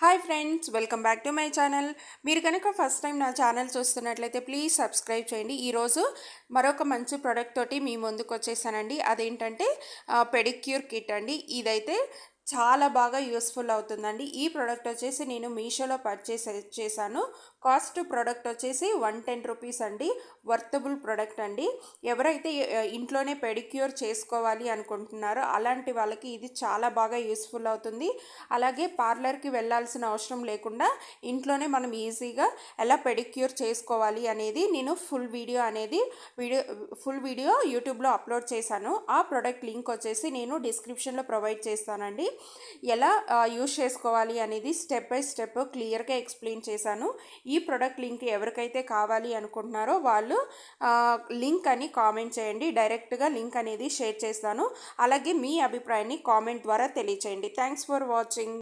Hi friends, welcome back to my channel. మీరు కనుక first time నా ఛానల్ చూస్తున్నట్లయితే ప్లీజ్ సబ్స్క్రైబ్ చేయండి. ఈరోజు మరొక మంచి ప్రోడక్ట్ తోటి మీ ముందుకు వచ్చేసానండి. అదేంటంటే పెడిక్యూర్ కిట్ అండి. ఇదైతే చాలా బాగా యూస్ఫుల్ అవుతుందండి. ఈ ప్రోడక్ట్ వచ్చేసి నేను మీషోలో పర్చేస్ చేశాను. కాస్ట్ ప్రోడక్ట్ వచ్చేసి 110 రూపీస్ అండి. వర్తబుల్ ప్రోడక్ట్ అండి. ఎవరైతే ఇంట్లోనే పెడిక్యూర్ చేసుకోవాలి అనుకుంటున్నారో అలాంటి వాళ్ళకి ఇది చాలా బాగా యూస్ఫుల్ అవుతుంది. అలాగే పార్లర్కి వెళ్ళాల్సిన అవసరం లేకుండా ఇంట్లోనే మనం ఈజీగా ఎలా పెడిక్యూర్ చేసుకోవాలి అనేది నేను ఫుల్ వీడియో యూట్యూబ్లో అప్లోడ్ చేశాను. ఆ ప్రోడక్ట్ లింక్ వచ్చేసి నేను డిస్క్రిప్షన్లో ప్రొవైడ్ చేస్తానండి. ఎలా యూజ్ చేసుకోవాలి అనేది స్టెప్ బై స్టెప్ క్లియర్గా ఎక్స్ప్లెయిన్ చేశాను. ఈ ప్రోడక్ట్ లింక్ ఎవరికైతే కావాలి అనుకుంటున్నారో వాళ్ళు లింక్ అని కామెంట్ చేయండి. డైరెక్ట్గా లింక్ అనేది షేర్ చేస్తాను. అలాగే మీ అభిప్రాయాన్ని కామెంట్ ద్వారా తెలియచేయండి. Thanks for watching.